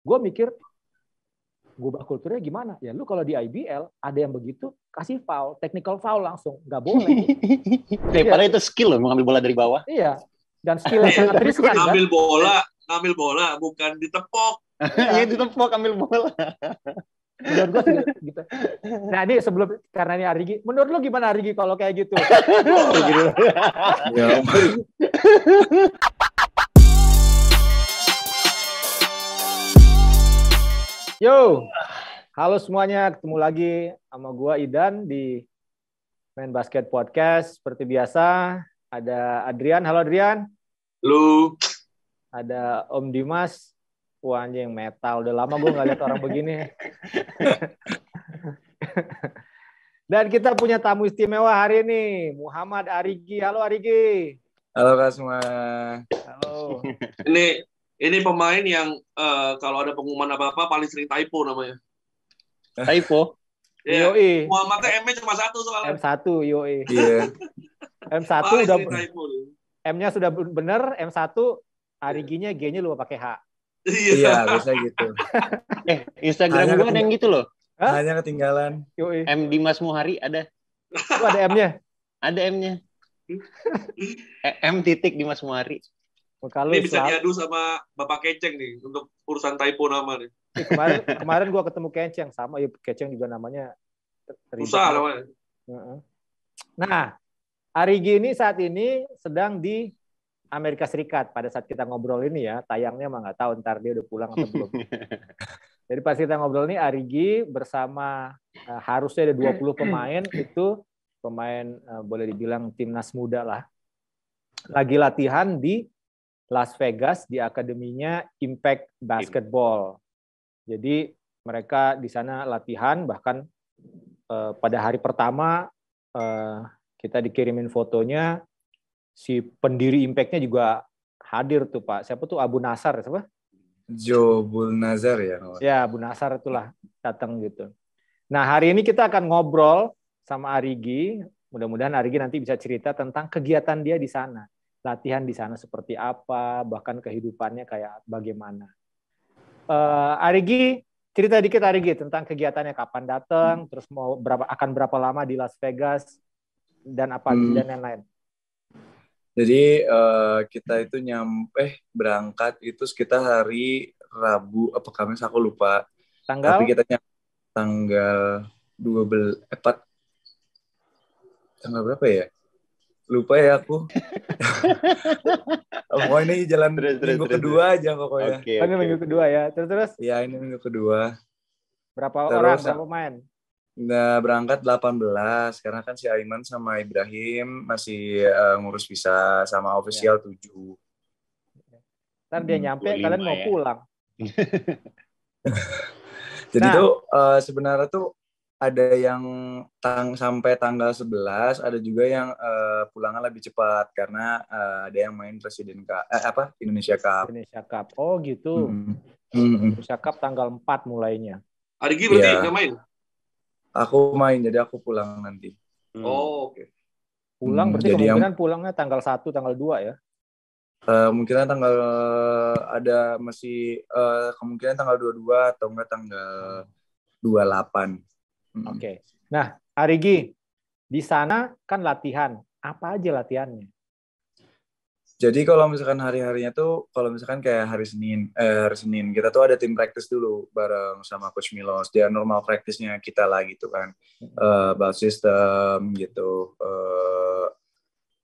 gue mikir ngubah kulturnya gimana? Ya lu kalau di IBL ada yang begitu kasih foul, technical foul langsung, nggak boleh. Padahal itu skill loh mengambil bola dari bawah. Iya. Dan skill yang sangat riskan kan. Ngambil bola bukan ditepok. Iya ditepok ambil bola. Menurut gue juga gitu. Nah ini sebelum karena ini Arigi, menurut lu gimana Arigi kalau kayak gitu? Yo, halo semuanya, ketemu lagi sama gua Idan di Main Basket Podcast. Seperti biasa, ada Adrian. Halo Adrian. Halo. Ada Om Dimas. Wah anjing metal, udah lama gua nggak lihat orang begini. Dan kita punya tamu istimewa hari ini, Muhammad Arigi. Halo Arigi. Halo Kak semua. Halo. Ini pemain yang kalau ada pengumuman apa-apa paling sering typo namanya. Typo? Iya. Yoi. Muhammadnya M-nya cuma satu soalnya. M1, yoi. Iya. M1 Paling udah sering typo. M-nya sudah bener, M1 Ariginya G-nya lupa pakai H. Iya, bisa gitu. Instagram gue ada yang gitu loh. Hah? Hanya ketinggalan. Yoi. M Dimas Muhari ada. Itu ada M-nya. Ada M-nya. M titik Dimas Muhari. Kalau ini bisa diadu sama Bapak Keceng nih untuk urusan typo nama nih. Kemarin gue ketemu Keceng sama ya Keceng juga namanya susah namanya. Nah, Arigi ini saat ini sedang di Amerika Serikat pada saat kita ngobrol ini ya, tayangnya mah nggak tahu ntar dia udah pulang atau belum. Jadi pas kita ngobrol ini Arigi bersama harusnya ada 20 pemain itu pemain boleh dibilang timnas muda lah. Lagi latihan di Las Vegas di akademinya Impact Basketball. Jadi mereka di sana latihan, bahkan pada hari pertama kita dikirimin fotonya, si pendiri Impact-nya juga hadir tuh Pak. Siapa tuh Abu Nasar, siapa? Jobul Nazar ya. Ya Abu Nasar itulah datang gitu. Nah hari ini kita akan ngobrol sama Arigi. Mudah-mudahan Arigi nanti bisa cerita tentang kegiatan dia di sana. Latihan di sana seperti apa, bahkan kehidupannya kayak bagaimana. Arigi, cerita dikit Arigi tentang kegiatannya kapan datang, terus mau akan berapa lama di Las Vegas dan apa dan lain-lain. Jadi kita itu berangkat itu sekitar hari Rabu apa Kamis aku lupa. Tanggal? Tapi kita tanggal 12 tanggal berapa ya? Lupa ya aku. Pokoknya ini jalan minggu kedua aja pokoknya. Ini minggu kedua ya. Terus? Iya, ini minggu kedua. Berapa orang, berapa pemain? Nah, berangkat 18. Karena kan si Aiman sama Ibrahim masih ngurus visa sama official 7. Ntar dia nyampe, kalian mau pulang. Jadi tuh sebenarnya tuh ada yang sampai tanggal 11, ada juga yang pulangnya lebih cepat karena ada yang main Indonesia Cup. Indonesia Cup. Oh gitu. Indonesia Cup tanggal 4 mulainya. Arigi berarti nggak main? Aku main, jadi aku pulang nanti. Oh, oke. Pulang berarti kemungkinan pulangnya tanggal 1, tanggal 2 ya? Kemungkinan kemungkinan tanggal 22 atau enggak tanggal 28. Oke. Nah, Arigi, di sana kan latihan. Apa aja latihannya? Jadi kalau misalkan hari-harinya tuh, kalau misalkan kayak hari Senin, kita tuh ada tim practice dulu bareng sama Coach Milos. Dia normal practice-nya kita lah gitu kan. About system gitu.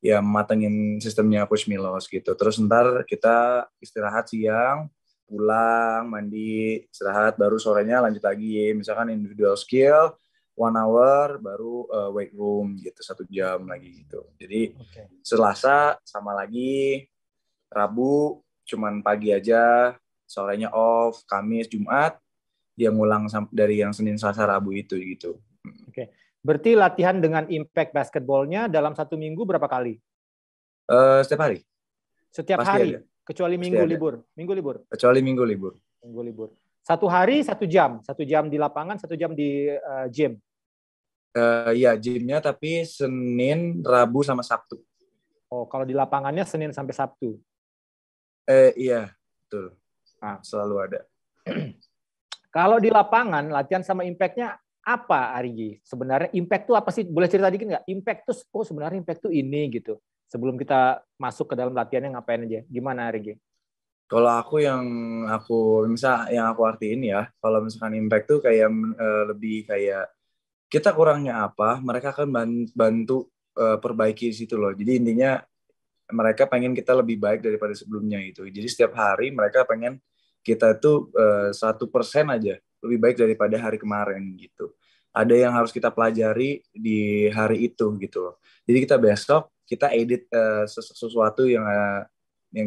Ya matengin sistemnya Coach Milos gitu. Terus ntar kita istirahat siang, pulang, mandi, istirahat, baru sorenya lanjut lagi. Misalkan individual skill, 1 hour, baru weight room gitu, 1 jam lagi gitu. Jadi Selasa sama lagi, Rabu cuman pagi aja, sorenya off, Kamis, Jumat, dia ngulang dari yang Senin, Selasa, Rabu itu gitu. Oke. Berarti latihan dengan Impact Basketball-nya dalam 1 minggu berapa kali? Setiap hari. Setiap Pasti hari? ada. Kecuali minggu libur? Minggu libur? Kecuali minggu libur. Minggu libur. 1 hari 1 jam? 1 jam di lapangan, 1 jam di gym? Iya, gymnya tapi Senin, Rabu, sama Sabtu. Oh, kalau di lapangannya Senin sampai Sabtu? Iya, betul. Ah. Selalu ada. Kalau di lapangan latihan sama impact-nya apa, Arigi? Sebenarnya impact itu apa sih? Boleh cerita dikit nggak? Impact itu, sebenarnya impact itu ini gitu. Sebelum kita masuk ke dalam latihannya ngapain aja? Gimana, Arigi? Kalau yang aku artiin ya, kalau misalkan impact tuh kayak lebih kayak kita kurangnya apa, mereka akan bantu perbaiki situ loh. Jadi intinya mereka pengen kita lebih baik daripada sebelumnya itu. Jadi setiap hari mereka pengen kita tuh 1% aja lebih baik daripada hari kemarin gitu. Ada yang harus kita pelajari di hari itu gitu loh. Jadi kita besok kita edit sesuatu yang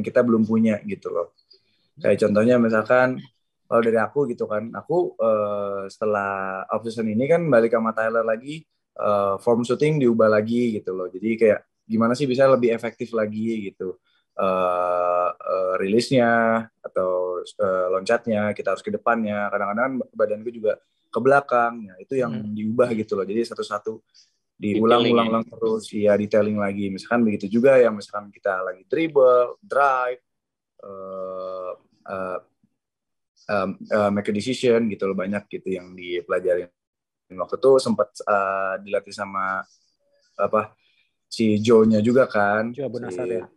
kita belum punya gitu loh. Kayak contohnya misalkan kalau dari aku gitu kan, aku setelah off-season ini kan balik sama Tyler lagi, form shooting diubah lagi gitu loh. Jadi kayak gimana sih bisa lebih efektif lagi gitu. Rilisnya atau loncatnya kita harus ke depannya. Kadang-kadang badanku juga ke belakang. Ya, itu yang diubah gitu loh. Jadi satu-satu diulang-ulang terus, ya detailing lagi. Misalkan begitu juga yang misalkan kita lagi dribble, drive, make a decision gitu loh, banyak gitu yang dipelajarin. Waktu itu sempat dilatih sama si Joe-nya juga kan. Joe Bonasar ya.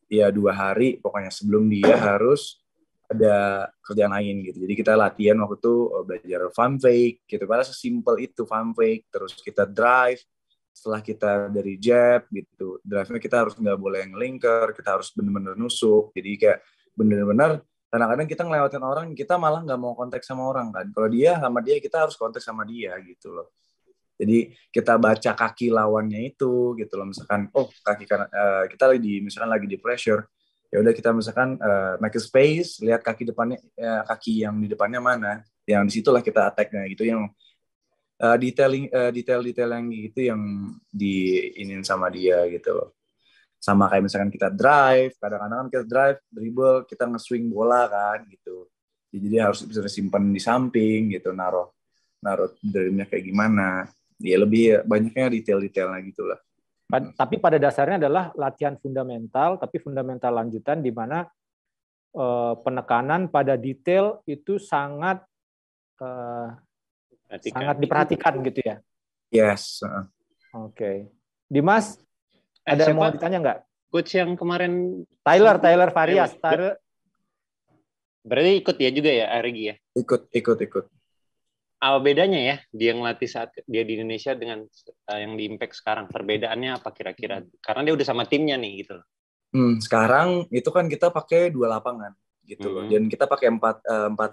Ya 2 hari pokoknya sebelum dia harus ada kerjaan lain gitu. Jadi kita latihan waktu itu belajar farm fake gitu. Padahal sesimpel itu farm fake. Terus kita drive. Setelah kita dari jab gitu, drive-nya kita harus nggak boleh ngelinker. Kita harus benar-benar nusuk. Jadi kayak benar-benar kadang-kadang kita ngelewatin orang, kita malah nggak mau kontak sama orang kan. Kalau dia sama dia, kita harus kontak sama dia gitu loh. Jadi kita baca kaki lawannya itu gitu loh, misalkan kaki kanan kita lagi di pressure, ya udah kita misalkan make a space, lihat kaki depannya, kaki yang di depannya mana, yang disitulah kita attack-nya gitu, yang detail yang gitu yang diinin sama dia gitu loh. Sama kayak misalkan kita drive, kadang-kadang kan kita drive, dribble, kita nge-swing bola kan gitu. Jadi dia harus bisa simpan di samping gitu, naruh dribblenya kayak gimana. Ya lebih banyaknya detail-detailnya gitu lah. Tapi pada dasarnya adalah latihan fundamental, tapi fundamental lanjutan di mana penekanan pada detail itu sangat diperhatikan gitu ya. Yes. Oke. Dimas, ada mau ditanya nggak? Coach yang kemarin Tyler Farias. Berarti ikut ya juga ya, Arigi ya? Ikut. Apa bedanya ya dia ngelatih saat dia di Indonesia dengan yang di Impact sekarang? Perbedaannya apa kira-kira? Karena dia udah sama timnya nih gitu loh. Sekarang itu kan kita pakai 2 lapangan gitu loh. Dan kita pakai 4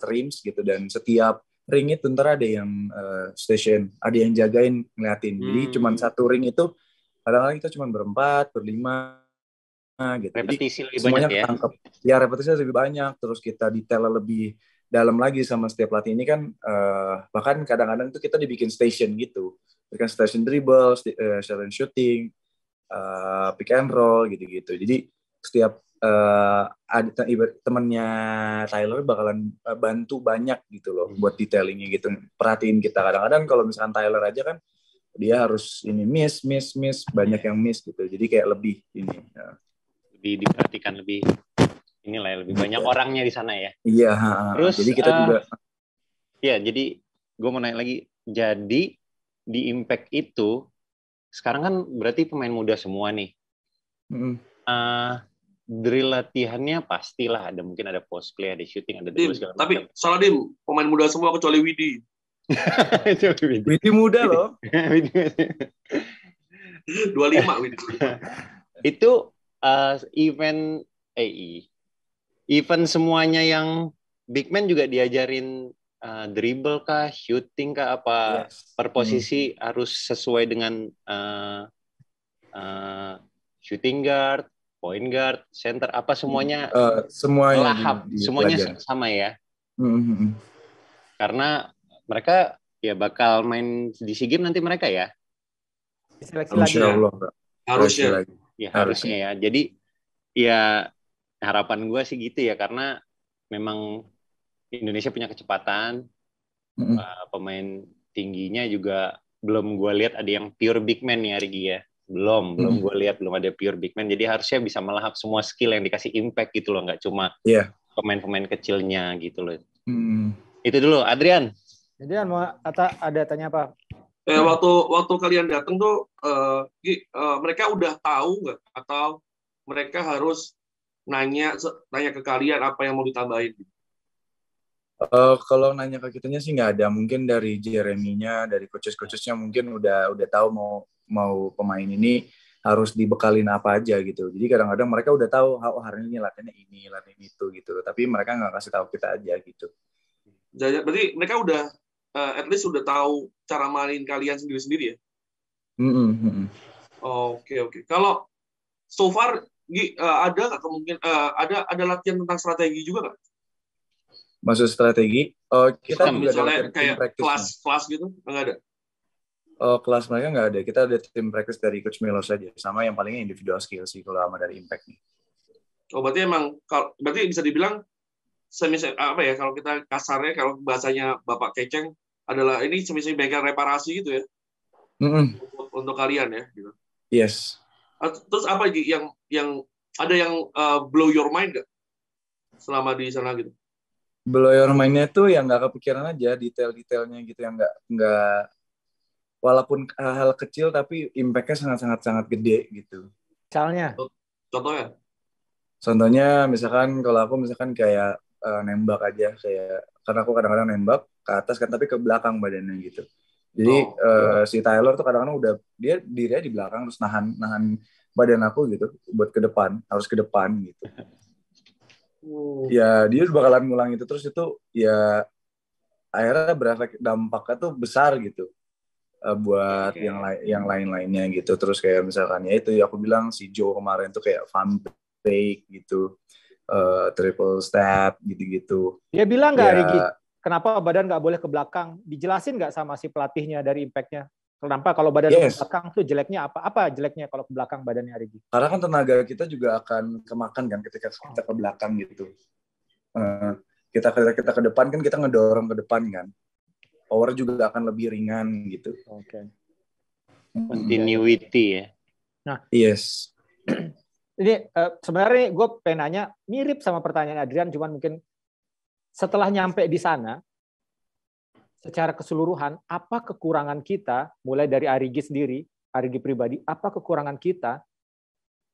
rims gitu, dan setiap ring itu ntar ada yang station, ada yang jagain ngeliatin. Jadi cuma 1 ring itu kadang-kadang kita cuma berempat, berlima gitu. Repetisi jadi lebih semuanya banyak ketangkep. Ya repetisinya lebih banyak, terus kita detail lebih dalam lagi sama setiap pelatih ini kan, bahkan kadang-kadang tuh kita dibikin station gitu, bikin station dribble, station shooting, pick and roll gitu-gitu. Jadi setiap ada temennya Tyler bakalan bantu banyak gitu loh buat detailingnya gitu, perhatiin kita. Kadang-kadang kalau misalkan Tyler aja kan dia harus ini miss banyak yang miss gitu, jadi kayak lebih ini lebih diperhatikan, lebih inilah ya, lebih banyak orangnya di sana ya. Iya. Terus jadi kita juga. Ya, jadi gue mau nanya lagi. Jadi di Impact itu sekarang kan berarti pemain muda semua nih. Drill latihannya pastilah ada, mungkin ada post play, ada shooting, ada dribble segala macam. Tapi salah Dim, pemain muda semua kecuali Widi. Widi muda loh. 25 Widi. Itu event semuanya yang big man juga diajarin dribble kah, shooting kah, apa per posisi harus sesuai dengan shooting guard, point guard, center, apa semuanya semuanya semuanya sama ya. Karena mereka ya bakal main di SEA Games nanti mereka ya. Seleksi lagi. Harusnya ya. Jadi ya harapan gue sih gitu ya, karena memang Indonesia punya kecepatan, pemain tingginya juga belum gue lihat ada yang pure big man nih Arigi ya. Belum gue lihat belum ada pure big man. Jadi harusnya bisa melahap semua skill yang dikasih Impact gitu loh, nggak cuma pemain-pemain kecilnya gitu loh. Itu dulu, Adrian. Adrian mau ada tanya apa? Waktu kalian datang tuh, mereka udah tahu nggak? Atau mereka harus nanya ke kalian apa yang mau ditambahin? Kalau nanya ke kitanya sih nggak ada. Mungkin dari Jeremy-nya, dari coaches-coachesnya mungkin udah tahu mau pemain ini harus dibekalin apa aja gitu. Jadi kadang-kadang mereka udah tahu, oh hari ini latihannya ini, latihan itu gitu. Tapi mereka nggak kasih tahu kita aja gitu. Berarti mereka udah at least udah tahu cara main kalian sendiri-sendiri ya? Oke. Kalau so far ada nggak kemungkinan ada latihan tentang strategi juga nggak? Maksud strategi? Kita juga misalnya ada kayak kelas gitu nggak ada? Kelas mereka nggak ada. Kita ada tim practice dari Coach Milos saja. Sama yang palingnya individual skill sih kalau sama dari Impact nih. Berarti berarti bisa dibilang apa ya, kalau kita kasarnya, kalau bahasanya Bapak Keceng adalah ini semisal bengkel reparasi gitu ya? Untuk kalian ya gitu. Yes. Terus apa lagi yang ada yang blow your mind nggak selama di sana gitu? Blow your mind-nya tuh yang nggak kepikiran aja, detail-detailnya gitu, yang nggak walaupun hal kecil tapi impact-nya sangat gede gitu. Contohnya misalkan kalau aku kayak nembak aja, kayak karena aku kadang-kadang nembak ke atas kan tapi ke belakang badannya gitu. Jadi si Tyler tuh kadang-kadang udah dia dirinya di belakang terus nahan badan aku gitu buat ke depan, harus ke depan gitu. Ya dia bakalan ngulang itu terus, itu ya akhirnya berefek, dampaknya tuh besar gitu buat yang lain-lainnya gitu. Terus kayak misalkan ya itu aku bilang si Joe kemarin tuh kayak fun break gitu, triple step gitu-gitu. Dia bilang nggak Rigi, kenapa badan nggak boleh ke belakang? Dijelasin nggak sama si pelatihnya dari Impact-nya? Kenapa kalau badan ke belakang tuh jeleknya apa? Apa jeleknya kalau ke belakang badannya Rigi? Karena kan tenaga kita juga akan kemakan kan ketika kita ke belakang gitu. Kita ke depan kan kita ngedorong ke depan kan. Power juga akan lebih ringan gitu. Oke. Continuity ya. Nah, yes. Ini sebenarnya gue pengen nanya mirip sama pertanyaan Adrian, cuman mungkin setelah nyampe di sana, secara keseluruhan, apa kekurangan kita, mulai dari Arigi sendiri, Arigi pribadi, apa kekurangan kita,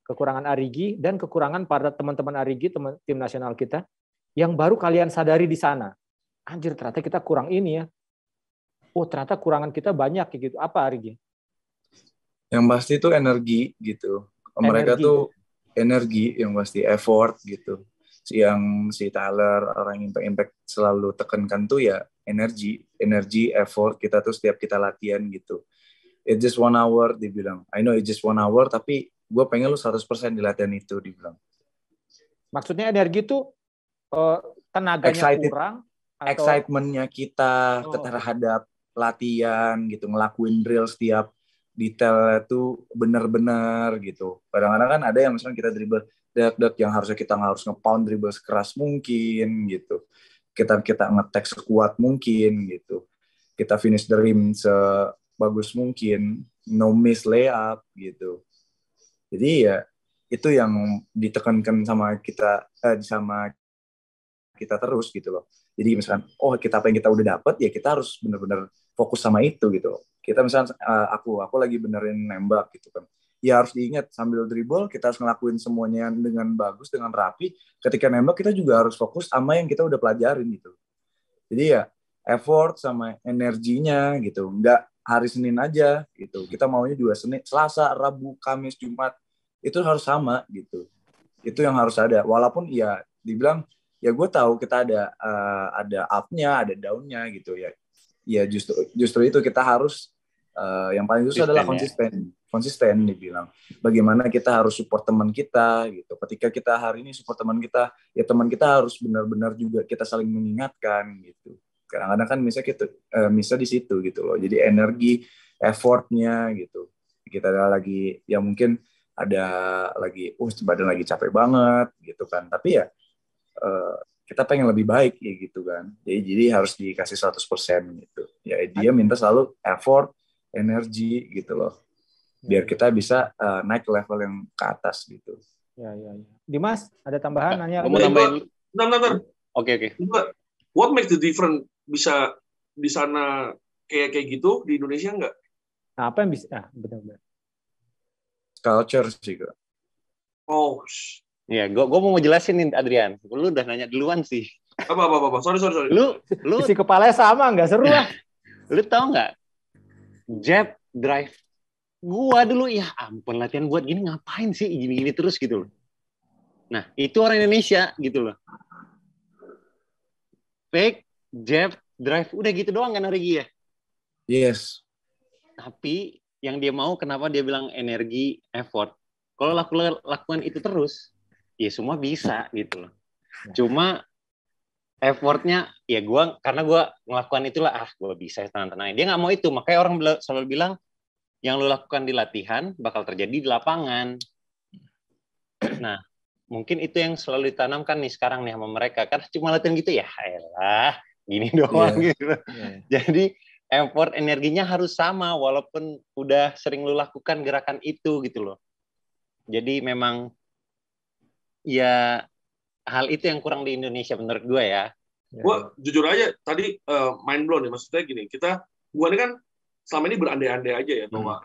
kekurangan Arigi, dan kekurangan para teman-teman Arigi, tim nasional kita, yang baru kalian sadari di sana? Anjir, ternyata kita kurang ini ya. Oh, ternyata kurangan kita banyak gitu. Apa Arigi? Yang pasti itu energi gitu. Mereka tuh energi yang pasti, effort gitu. Yang si Tyler, orang Impact selalu tekankan tuh ya energi, effort kita tuh setiap kita latihan gitu. It's just 1 hour, dibilang. I know it's just 1 hour, tapi gue pengen lu 100% di latihan itu, dibilang. Maksudnya energi tuh tenaganya kurang? Atau... Excitement-nya kita terhadap latihan gitu, ngelakuin drill setiap detailnya tuh benar-benar gitu. Kadang-kadang kan ada yang misalnya kita dribble dek yang harusnya kita harus nge-pound dribble sekeras mungkin gitu. Kita nge-tag sekuat mungkin gitu. Kita finish the rim sebagus mungkin, no miss layup gitu. Jadi ya itu yang ditekankan sama kita terus gitu loh. Jadi misalkan apa yang kita udah dapat ya kita harus benar-benar fokus sama itu gitu. Kita misalkan aku lagi benerin nembak gitu kan. Ya harus diingat sambil dribble kita harus ngelakuin semuanya dengan bagus, dengan rapi. Ketika nembak kita juga harus fokus sama yang kita udah pelajarin gitu. Jadi ya effort sama energinya gitu. Enggak hari Senin aja gitu. Kita maunya juga Senin, Selasa, Rabu, Kamis, Jumat itu harus sama gitu. Itu yang harus ada. Walaupun ya dibilang ya gue tahu kita ada up-nya, ada down-nya gitu ya. Ya justru itu kita harus yang paling susah adalah konsisten dibilang. Bagaimana kita harus support teman kita gitu. Ketika kita hari ini support teman kita, ya teman kita harus benar-benar juga kita saling mengingatkan gitu. Kadang-kadang kan bisa di situ gitu loh. Jadi energi, effortnya gitu. Kita lagi ya mungkin ada lagi badan lagi capek banget gitu kan. Tapi ya kita pengen lebih baik ya gitu kan. Jadi harus dikasih 100% gitu. Ya dia minta selalu effort, energi gitu loh. Biar kita bisa naik ke level yang ke atas gitu. Ya. Dimas, ada tambahan nanya? Mau nambahin. Bentar. Oke. What makes the difference bisa di sana kayak gitu, di Indonesia nggak? Nah, apa yang bisa? Benar-benar. Culture sih kak. Oh, ya, gue mau jelasin nih Adrian. Lu udah nanya duluan sih. Apa. Sorry. Lu isi kepalanya sama, nggak seru lah. Lu tau nggak? Jab drive. Gua dulu ya ampun latihan buat gini ngapain sih gini terus gitu loh. Nah itu orang Indonesia gitu loh. Fake, jab, drive, udah gitu doang kan Regi ya? Yes. Tapi yang dia mau kenapa dia bilang energi, effort. Kalau lakukan itu terus, ya semua bisa gitu loh. Cuma effortnya, ya karena gue ngelakukan itulah, gue bisa tenang-tenang. Dia nggak mau itu, makanya orang selalu bilang, yang lo lakukan di latihan bakal terjadi di lapangan. Nah, mungkin itu yang selalu ditanamkan nih sekarang nih sama mereka. Karena cuma latihan gitu ya, elah, gini doang gitu. Jadi effort energinya harus sama walaupun udah sering lu lakukan gerakan itu gitu loh. Jadi memang ya hal itu yang kurang di Indonesia menurut gue ya. Gue jujur aja tadi mind blown ya, maksudnya gini, gue ini kan selama ini berandai-andai aja ya bahwa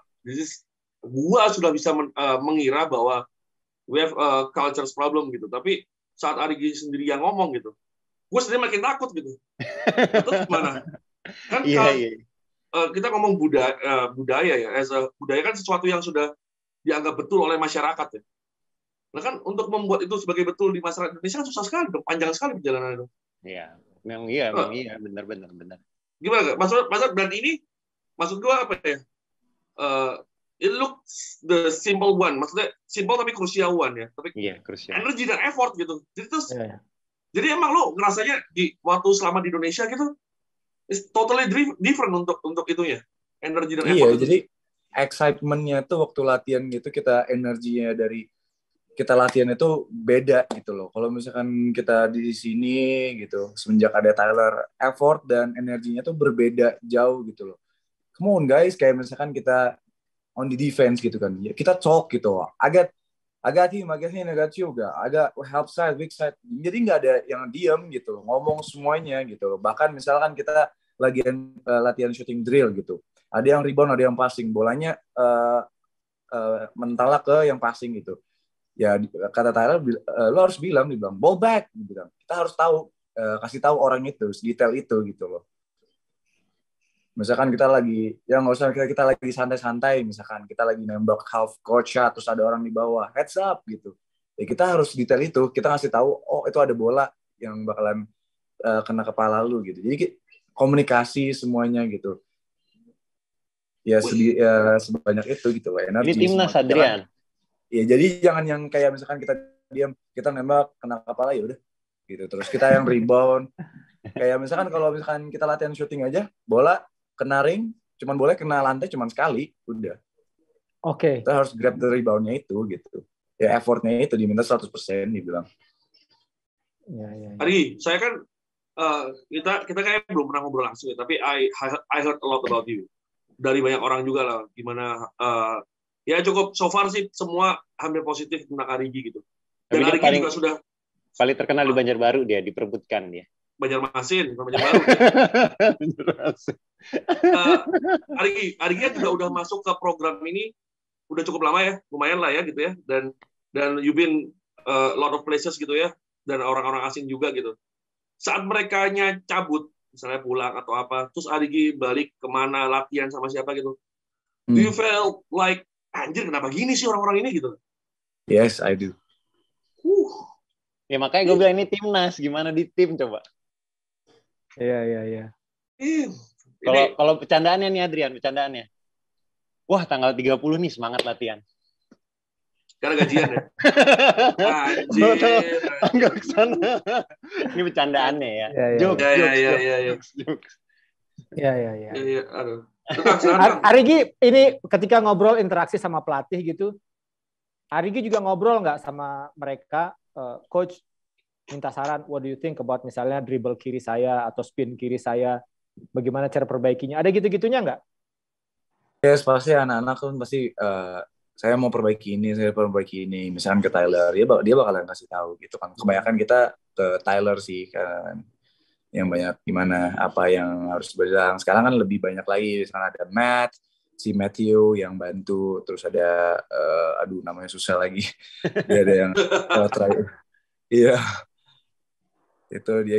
gue sudah bisa mengira bahwa we have a culture problem gitu, tapi saat Arigi sendiri yang ngomong gitu, gue sendiri makin takut gitu. Terus gimana? Kan kita ngomong budaya ya, budaya kan sesuatu yang sudah dianggap betul oleh masyarakat ya. Nah kan untuk membuat itu sebagai betul di masyarakat Indonesia kan susah sekali, panjang sekali perjalanan itu. Iya, memang iya, benar. Gimana Kak? Maksud dan ini maksud gue apa ya? It looks the simple one, maksudnya simple tapi krusial one ya. Tapi krusial. Energi dan effort gitu. Jadi terus, jadi emang lo ngerasanya di waktu selama di Indonesia gitu, is totally different untuk itunya, energi dan effort. Iya, jadi excitement-nya tuh waktu latihan gitu kita energinya dari kita latihan itu beda gitu loh. Kalau misalkan kita di sini gitu, semenjak ada Tyler, effort dan energinya tuh berbeda jauh gitu loh. Come on guys, kayak misalkan kita on the defense gitu kan, ya, kita talk gitu. I got him, I got you, I got help side, weak side. Jadi nggak ada yang diam gitu loh, ngomong semuanya gitu loh. Bahkan misalkan kita latihan shooting drill gitu, ada yang rebound, ada yang passing, bolanya mentalak ke yang passing gitu. Ya kata Tyler, lo harus dibilang ball back, dibilang. Kita harus tahu, kasih tahu orang itu, detail itu gitu loh. Misalkan kita lagi, ya nggak usah kita lagi santai-santai, misalkan kita lagi nembak half court shot, terus ada orang di bawah, heads up gitu. Ya kita harus detail itu, kita ngasih tahu, oh itu ada bola yang bakalan kena kepala lu gitu. Jadi komunikasi semuanya gitu. Ya sebanyak itu gitu loh. Energi. Ini timnas Adrian. Ya jadi jangan yang kayak misalkan kita diam, kita nembak kena kepala ya udah gitu. Terus kita yang rebound. Kayak misalkan kalau misalkan kita latihan shooting aja, bola kena ring, cuman boleh kena lantai cuman sekali, udah. Oke. Kita harus grab the rebound-nya itu gitu. Ya effortnya itu diminta 100% dibilang. Ya. Ari, saya kan kita kayak belum pernah ngobrol langsung ya, tapi I heard a lot about you. Dari banyak orang juga lah, gimana ya cukup so far sih semua hampir positif tentang Arigi gitu. Dan Arigi juga sudah paling terkenal di Banjarbaru, dia diperebutkan dia. Banjarmasin, Banjarbaru. Arigi juga udah masuk ke program ini udah cukup lama ya, lumayan lah ya gitu ya. Dan you've been a lot of places gitu ya, dan orang-orang asing juga gitu. Saat merekanya cabut, misalnya pulang atau apa, terus Arigi balik kemana, latihan sama siapa gitu. Do you feel like, anjir kenapa gini sih orang-orang ini gitu? Yes, I do. Ya makanya gue bilang ini timnas, gimana di tim coba? Iya. Kalau bercandaannya nih Adrian, bercandaannya. Wah, tanggal 30 nih semangat latihan. Karena gajian ya. Anjir. Enggak kesana. Ini bercandaannya ya. Jokes. Iya. Aduh. Arigi ini ketika ngobrol interaksi sama pelatih gitu, Arigi juga ngobrol nggak sama mereka, coach minta saran, what do you think about misalnya dribble kiri saya atau spin kiri saya, bagaimana cara perbaikinya? Ada gitu-gitunya nggak? Yes, pasti anak-anak kan pasti saya mau perbaiki ini, misalkan ke Tyler, dia bakalan kasih tahu gitu kan. Kebanyakan kita ke Tyler sih kan. yang banyak gimana apa yang harus berjalan. Sekarang kan lebih banyak lagi, misalnya ada si Matthew yang bantu, terus ada aduh namanya susah lagi. Dia ada yang iya, itu dia,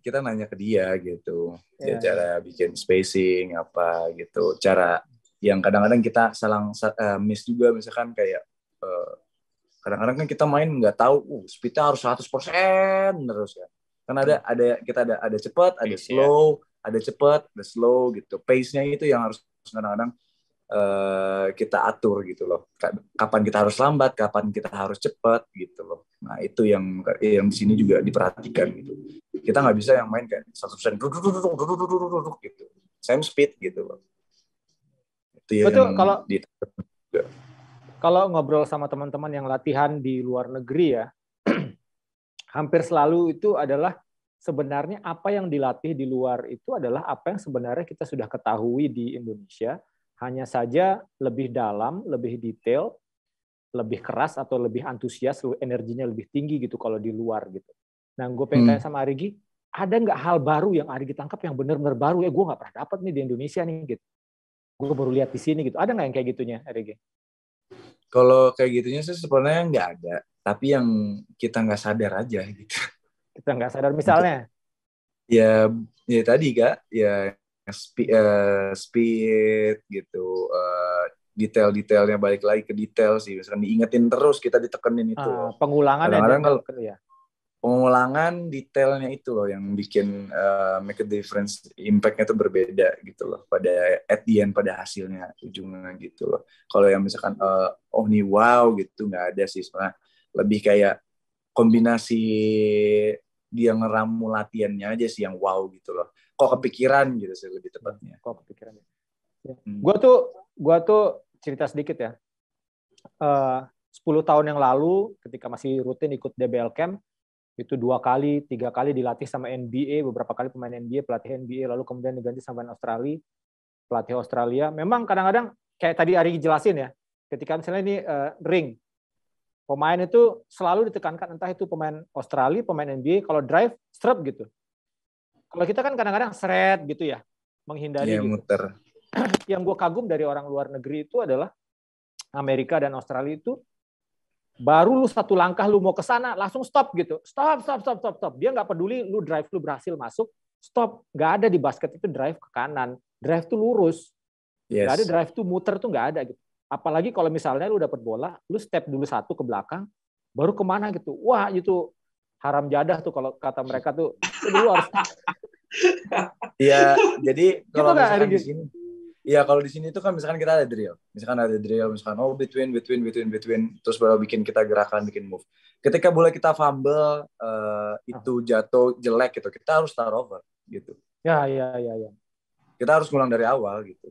kita nanya ke dia gitu. Dia cara bikin spacing apa gitu. Cara yang kadang-kadang kita miss juga, misalkan kayak kadang-kadang kan kita main nggak tahu speednya harus 100% terus ya. Kan kita ada cepat, ada slow, ada cepat, ada slow gitu. Pace-nya itu yang harus kadang-kadang kita atur gitu loh. Kapan kita harus lambat, kapan kita harus cepat gitu loh. Nah itu yang di sini juga diperhatikan gitu. Kita nggak bisa yang main kayak 100% gitu. Same speed gitu loh. Itu betul, kalau ngobrol sama teman-teman yang latihan di luar negeri ya, hampir selalu itu adalah sebenarnya apa yang dilatih di luar itu adalah apa yang sebenarnya kita sudah ketahui di Indonesia, hanya saja lebih dalam, lebih detail, lebih keras atau lebih antusias, energinya lebih tinggi gitu kalau di luar gitu. Nah, gue pengen tanya sama Arigi, ada nggak hal baru yang Arigi tangkap yang benar-benar baru ya gue nggak pernah dapat nih di Indonesia nih gitu. Gue baru lihat di sini gitu. Ada nggak yang kayak gitunya, Arigi? Kalau kayak gitunya sih sebenarnya nggak ada, tapi yang kita nggak sadar aja gitu. Kita nggak sadar misalnya? Ya tadi Kak, ya speed gitu, detail-detailnya balik lagi ke detail sih, misalkan diingetin terus, kita ditekenin itu. Pengulangan kadang-kadang kalau ya. Pengulangan detailnya itu loh yang bikin make a difference, impact-nya tuh berbeda gitu loh pada at the end, pada hasilnya ujungnya gitu loh. Kalau yang misalkan oh nih wow gitu nggak ada sih, sebenarnya lebih kayak kombinasi dia ngeramu latihannya aja sih yang wow gitu loh. Kok kepikiran gitu sih lebih tepatnya. Kok kepikiran. Ya. Gua tuh cerita sedikit ya. 10 tahun yang lalu ketika masih rutin ikut DBL Camp, itu 2 kali, 3 kali dilatih sama NBA, beberapa kali pemain NBA, pelatih NBA, lalu kemudian diganti sama Australia, pelatih Australia. Memang kadang-kadang kayak tadi Ari jelasin ya, ketika misalnya ini ring, pemain itu selalu ditekankan, entah itu pemain Australia, pemain NBA, kalau drive, strap gitu. Kalau kita kan kadang-kadang seret gitu ya, menghindari gitu. Muter. Yang gue kagum dari orang luar negeri itu adalah Amerika dan Australia itu, baru lu satu langkah lu mau ke sana langsung stop gitu. Stop. Dia nggak peduli lu drive lu berhasil masuk, stop. Nggak ada di basket itu drive ke kanan. Drive tuh lurus. Nggak ada drive tuh muter tuh nggak ada gitu. Apalagi kalau misalnya lu dapat bola, lu step dulu 1 ke belakang, baru kemana gitu. Wah itu haram jadah tuh kalau kata mereka tuh. Lu harus. Iya, jadi kalau gitu misalkan di sini. Iya, kalau di sini itu kan misalkan kita ada drill. Misalkan between, terus baru bikin kita gerakan, bikin move. Ketika bola kita fumble, itu jatuh jelek gitu, kita harus start over gitu. Ya. Kita harus ngulang dari awal gitu.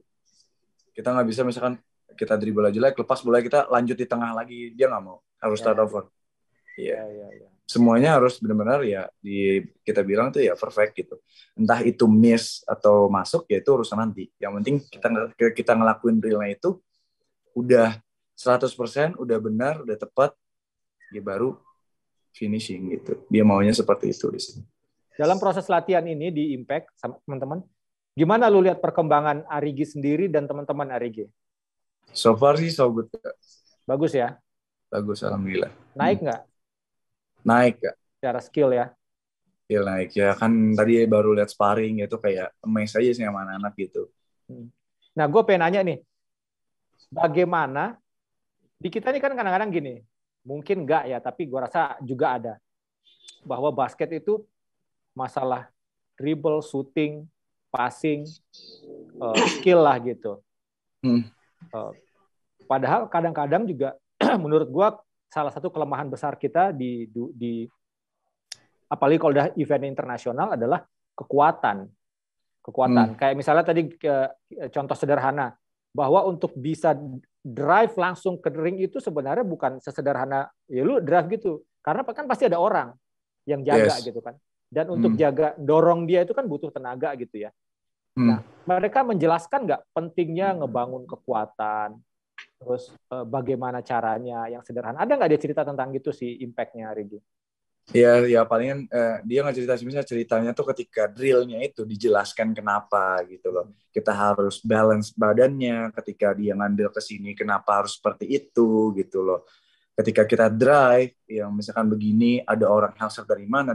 Kita nggak bisa misalkan kita dribble jelek, lepas bola kita lanjut di tengah lagi, dia nggak mau, harus start over. Iya. Semuanya harus benar-benar ya kita bilang tuh ya perfect gitu. Entah itu miss atau masuk ya itu urusan nanti. Yang penting kita ngelakuin drillnya itu udah 100%, udah benar, udah tepat, ya baru finishing gitu. Dia maunya seperti itu di sini. Dalam proses latihan ini di Impact sama teman-teman, gimana lu lihat perkembangan Arigi sendiri dan teman-teman Arigi? So far sih so good. Bagus ya? Bagus, alhamdulillah. Naik nggak? Naik Kak. Secara skill ya? Skill naik ya, kan tadi baru lihat sparring itu kayak amazed aja sih sama anak-anak gitu. Nah gue pengen nanya nih, bagaimana di kita ini kan kadang-kadang gini, mungkin nggak ya, tapi gue rasa juga ada, bahwa basket itu masalah dribble, shooting, passing, skill lah gitu. Padahal kadang-kadang juga menurut gue salah satu kelemahan besar kita di apalagi kalau udah event internasional adalah kekuatan. Kayak misalnya tadi contoh sederhana, bahwa untuk bisa drive langsung ke ring itu sebenarnya bukan sesederhana ya lu drive gitu, karena kan pasti ada orang yang jaga gitu kan, dan untuk jaga dorong dia itu kan butuh tenaga gitu ya. Nah mereka menjelaskan nggak pentingnya ngebangun kekuatan, terus bagaimana caranya yang sederhana. Ada nggak dia cerita tentang gitu sih impact-nya, Rigi? Ya palingan dia nggak misalnya ceritanya tuh ketika drillnya itu dijelaskan kenapa gitu loh. Kita harus balance badannya ketika dia ngambil ke sini kenapa harus seperti itu gitu loh. Ketika kita drive yang misalkan begini ada orang helser dari mana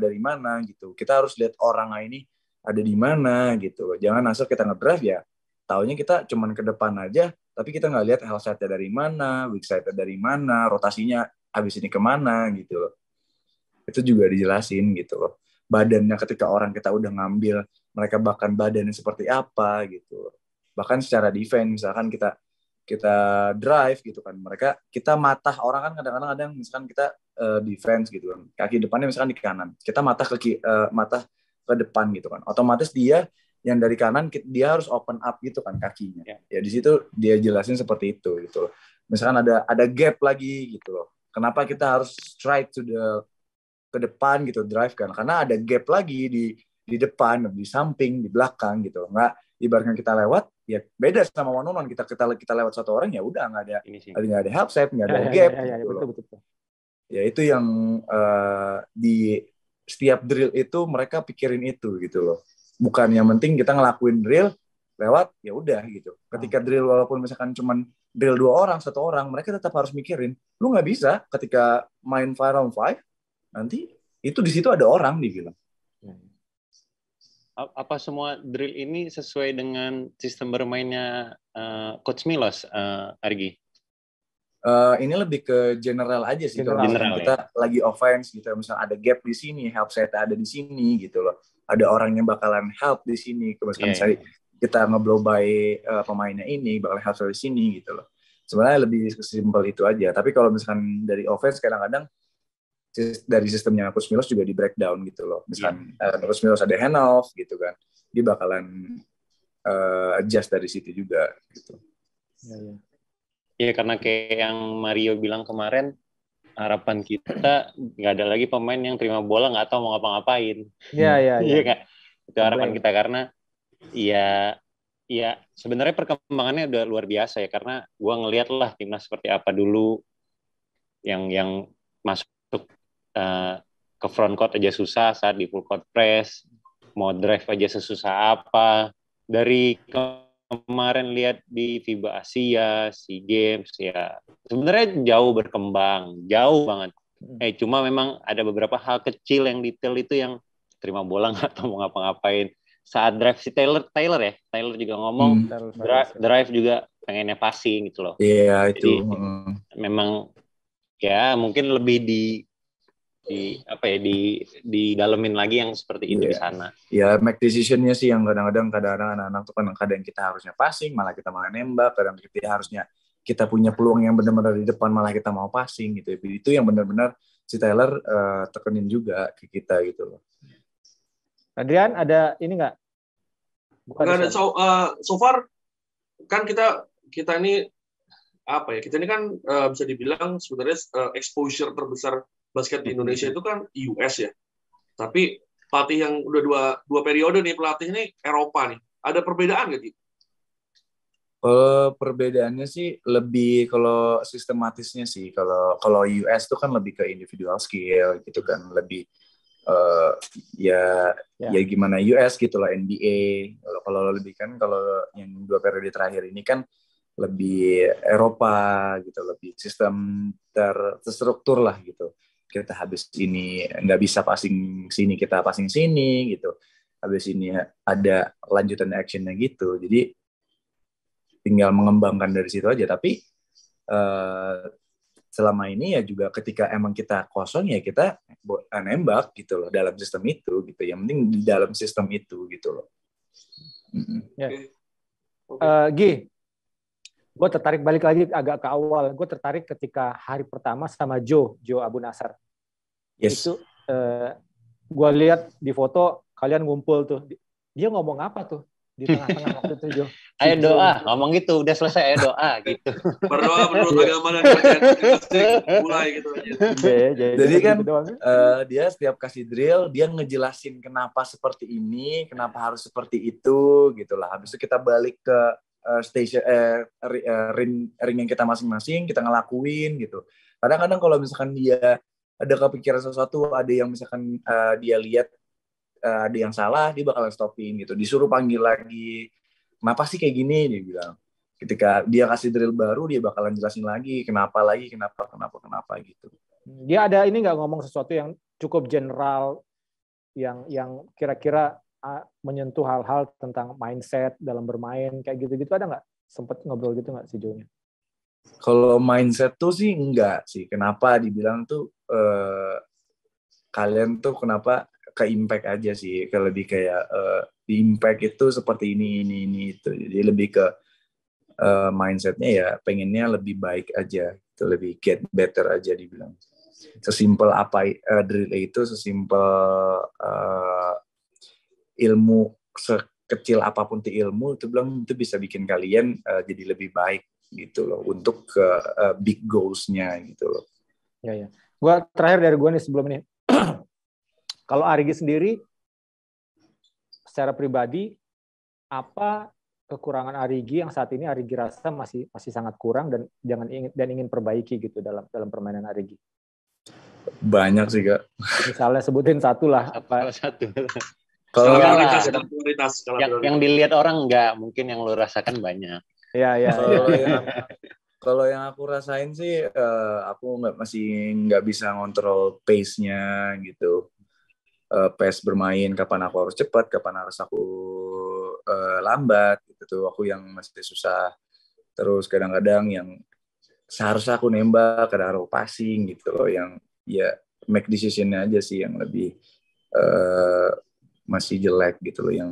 gitu. Kita harus lihat orang ini ada di mana gitu loh. Jangan asal kita ngedrive ya taunya kita cuman ke depan aja tapi kita nggak lihat helsernya dari mana, weak side-nya dari mana, rotasinya habis ini kemana gitu loh. Itu juga dijelasin gitu loh. Badannya ketika orang kita udah ngambil, mereka bahkan badannya seperti apa gitu. Bahkan secara defense, misalkan kita drive gitu kan, kita matah orang kan kadang-kadang ada yang misalkan kita defense gitu kan, kaki depannya misalkan di kanan, kita matah matah ke depan gitu kan, otomatis dia yang dari kanan dia harus open up gitu kan kakinya. Ya di situ dia jelasin seperti itu gitu loh. Misalkan ada gap lagi gitu loh. Kenapa kita harus straight to the ke depan gitu drive kan karena ada gap lagi di depan, di samping, di belakang gitu. Nggak ibaratkan kita lewat ya beda sama one on one kita lewat satu orang ya udah nggak ada help set, nggak ada gap gitu loh. Betul. Ya itu yang di setiap drill itu mereka pikirin itu gitu loh. Bukan yang penting kita ngelakuin drill lewat ya udah gitu. Ketika drill walaupun misalkan cuman drill 2 orang, 1 orang, mereka tetap harus mikirin. Lu nggak bisa ketika main 5-on-5 nanti itu di situ ada orang dibilang. Apa semua drill ini sesuai dengan sistem bermainnya Coach Milos, Argi? Ini lebih ke general aja sih. Kalau kita lagi offense gitu, misalnya ada gap di sini, help set ada di sini gitu loh. Ada orang yang bakalan help di sini. Misalnya kita nge-blow by pemainnya ini, bakal help di sini gitu loh. Sebenarnya lebih simpel itu aja. Tapi kalau misalkan dari offense kadang-kadang dari sistemnya Coach Milos juga di breakdown gitu loh. Misalkan Coach Milos ada handoff gitu kan, dia bakalan adjust dari situ juga gitu. Iya karena kayak yang Mario bilang kemarin, harapan kita nggak ada lagi pemain yang terima bola nggak tahu mau ngapa-ngapain. Iya. Itu harapan kita karena ya sebenarnya perkembangannya udah luar biasa ya karena gua ngeliat lah timnas seperti apa dulu yang masuk ke front court aja susah saat di full court press, mau drive aja sesusah apa. Dari kemarin lihat di FIBA Asia, SEA Games ya sebenarnya jauh berkembang, jauh banget. Cuma memang ada beberapa hal kecil yang detail itu yang terima bola nggak tahu mau ngapa-ngapain. Saat drive si Taylor juga ngomong drive juga pengennya passing gitu loh. Iya itu. Jadi memang ya mungkin lebih didalemin lagi yang seperti itu di sana. Ya make decision-nya sih yang kadang-kadang anak-anak tuh kadang kita harusnya passing malah kita nembak, kadang kita harusnya kita punya peluang yang benar-benar di depan malah kita mau passing gitu. Itu yang benar-benar si Taylor tekenin juga ke kita gitu loh. Adrian ada ini nggak? Bukan ada so far kan kita ini apa ya? Kita ini kan bisa dibilang sebenarnya exposure terbesar basket di Indonesia itu kan US ya. Tapi pelatih yang udah dua periode nih pelatih ini Eropa nih. Ada perbedaan nggak sih? Perbedaannya sih lebih kalau sistematisnya sih. Kalau US tuh kan lebih ke individual skill gitu kan, lebih ya gimana US gitu lah NBA. Kalau lebih kan kalau yang 2 periode terakhir ini kan lebih Eropa gitu, lebih sistem terstruktur lah gitu. Kita habis ini nggak bisa passing sini, kita passing sini gitu. Habis ini ada lanjutan actionnya gitu. Jadi tinggal mengembangkan dari situ aja. Tapi selama ini ya juga ketika emang kita kosong ya kita nembak gitu loh dalam sistem itu gitu. Yang penting di dalam sistem itu gitu loh. Gi, gue tertarik balik lagi agak ke awal. Gue tertarik ketika hari pertama sama Joe Abu Nasar. Yes. Itu gue lihat di foto kalian ngumpul tuh. Dia ngomong apa tuh di tengah-tengah waktu itu Joe? Ayo doa, ngomong gitu. Udah selesai ayo doa gitu. Berdoa menurut agama dan mulai gitu aja. Jadi kan dia setiap kasih drill dia ngejelasin kenapa seperti ini, kenapa harus seperti itu gitulah. Habis itu kita balik ke ring yang kita masing-masing, kita ngelakuin gitu. Kadang-kadang kalau misalkan dia ada kepikiran sesuatu, ada yang misalkan dia lihat ada yang salah, dia bakalan stopin gitu. Disuruh panggil lagi, kenapa sih kayak gini, dia bilang. Ketika dia kasih drill baru, dia bakalan jelasin lagi, kenapa gitu. Dia ada ini nggak ngomong sesuatu yang cukup general, yang kira-kira menyentuh hal-hal tentang mindset dalam bermain, kayak gitu-gitu ada nggak? Sempet ngobrol gitu nggak si Joe-nya? Kalau mindset tuh sih enggak sih. Kenapa dibilang tuh kalian tuh kenapa ke impact aja sih. Kalau lebih kayak di impact itu seperti ini itu. Jadi lebih ke mindsetnya ya pengennya lebih baik aja. Itu lebih get better aja dibilang. Sesimpel apa drill itu, sesimpel ilmu, sekecil apapun itu ilmu, itu bilang itu bisa bikin kalian jadi lebih baik gitu loh, untuk ke big goals-nya gitu loh. Ya. Gua terakhir dari gua nih sebelum ini. Kalau Arigi sendiri secara pribadi, apa kekurangan Arigi yang saat ini Arigi rasa masih sangat kurang dan ingin perbaiki gitu dalam permainan Arigi? Banyak sih, Kak. Misalnya sebutin satu lah. Satu. Kalau prioritas. Yang dilihat orang enggak, mungkin yang lo rasakan banyak. Iya. Kalau yang aku rasain sih, aku masih nggak bisa ngontrol pace-nya gitu. Pace bermain, kapan aku harus cepat, kapan harus aku lambat, gitu. Aku yang masih susah. Terus kadang-kadang yang seharusnya aku nembak, kadang aku passing gitu loh, yang ya make decision-nya aja sih yang lebih masih jelek gitu loh, yang